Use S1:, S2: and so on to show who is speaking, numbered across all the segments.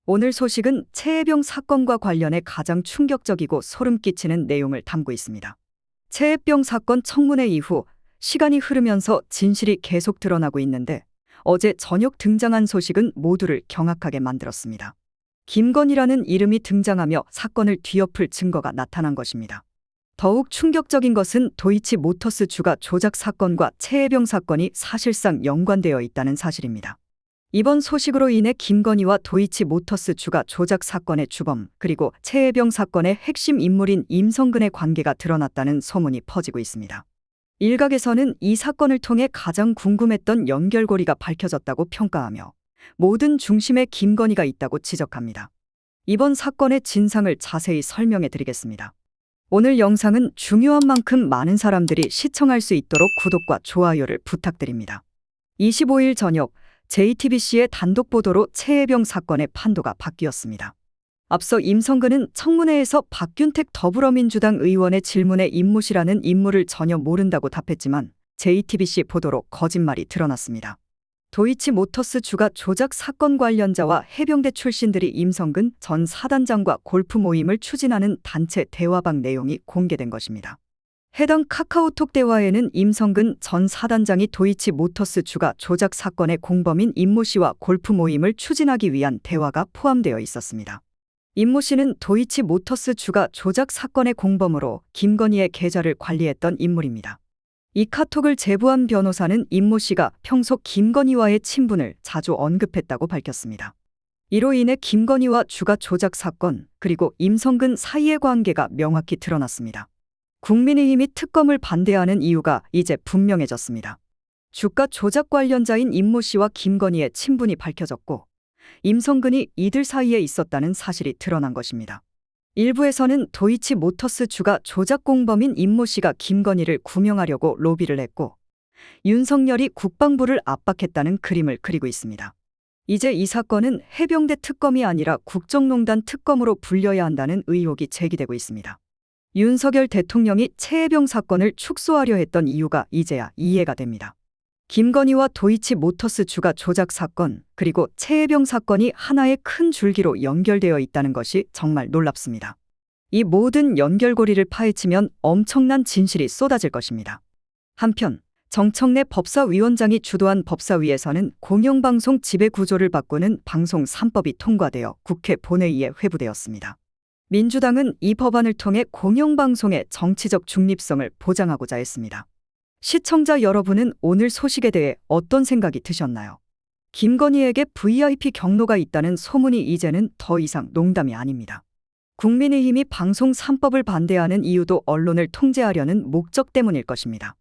S1: 오늘 소식은 최혜병 사건과 관련해 가장 충격적이고 소름 끼치는 내용을 담고 있습니다. 최혜병 사건 청문회 이후 시간이 흐르면서 진실이 계속 드러나고 있는데 어제 저녁 등장한 소식은 모두를 경악하게 만들었습니다. 김건희라는 이름이 등장하며 사건을 뒤엎을 증거가 나타난 것입니다. 더욱 충격적인 것은 도이치모터스 주가 조작 사건과 최혜병 사건이 사실상 연관되어 있다는 사실입니다. 이번 소식으로 인해 김건희와 도이치모터스 주가 조작 사건의 주범 그리고 최혜병 사건의 핵심 인물인 임성근의 관계가 드러났다는 소문이 퍼지고 있습니다. 일각에서는 이 사건을 통해 가장 궁금했던 연결고리가 밝혀졌다고 평가하며 모든 중심에 김건희가 있다고 지적합니다. 이번 사건의 진상을 자세히 설명해 드리겠습니다. 오늘 영상은 중요한 만큼 많은 사람들이 시청할 수 있도록 구독과 좋아요를 부탁드립니다. 25일 저녁 JTBC의 단독 보도로 최혜병 사건의 판도가 바뀌었습니다. 앞서 임성근은 청문회에서 박균택 더불어민주당 의원의 질문에 임모씨라는 인물을 전혀 모른다고 답했지만 JTBC 보도로 거짓말이 드러났습니다. 도이치모터스 주가 조작 사건 관련자와 해병대 출신들이 임성근 전 사단장과 골프 모임을 추진하는 단체 대화방 내용이 공개된 것입니다. 해당 카카오톡 대화에는 임성근 전 사단장이 도이치모터스 주가 조작 사건의 공범인 임모 씨와 골프 모임을 추진하기 위한 대화가 포함되어 있었습니다. 임모 씨는 도이치모터스 주가 조작 사건의 공범으로 김건희의 계좌를 관리했던 인물입니다. 이 카톡을 제보한 변호사는 임모 씨가 평소 김건희와의 친분을 자주 언급했다고 밝혔습니다. 이로 인해 김건희와 주가 조작 사건 그리고 임성근 사이의 관계가 명확히 드러났습니다. 국민의힘이 특검을 반대하는 이유가 이제 분명해졌습니다. 주가 조작 관련자인 임모 씨와 김건희의 친분이 밝혀졌고 임성근이 이들 사이에 있었다는 사실이 드러난 것입니다. 일부에서는 도이치모터스 주가 조작 공범인 임모 씨가 김건희를 구명하려고 로비를 했고 윤석열이 국방부를 압박했다는 그림을 그리고 있습니다. 이제 이 사건은 해병대 특검이 아니라 국정농단 특검으로 불려야 한다는 의혹이 제기되고 있습니다. 윤석열 대통령이 최혜병 사건을 축소하려 했던 이유가 이제야 이해가 됩니다. 김건희와 도이치모터스 주가 조작 사건 그리고 최혜병 사건이 하나의 큰 줄기로 연결되어 있다는 것이 정말 놀랍습니다. 이 모든 연결고리를 파헤치면 엄청난 진실이 쏟아질 것입니다. 한편 정청래 법사위원장이 주도한 법사위에서는 공영방송 지배구조를 바꾸는 방송 3법이 통과되어 국회 본회의에 회부되었습니다. 민주당은 이 법안을 통해 공영방송의 정치적 중립성을 보장하고자 했습니다. 시청자 여러분은 오늘 소식에 대해 어떤 생각이 드셨나요? 김건희에게 VIP 경로가 있다는 소문이 이제는 더 이상 농담이 아닙니다. 국민의힘이 방송 3법을 반대하는 이유도 언론을 통제하려는 목적 때문일 것입니다.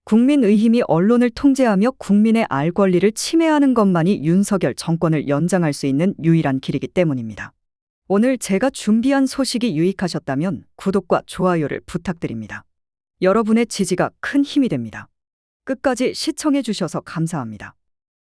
S1: 국민의힘이 언론을 통제하며 국민의 알 권리를 침해하는 것만이 윤석열 정권을 연장할 수 있는 유일한 길이기 때문입니다. 오늘 제가 준비한 소식이 유익하셨다면 구독과 좋아요를 부탁드립니다. 여러분의 지지가 큰 힘이 됩니다. 끝까지 시청해 주셔서 감사합니다.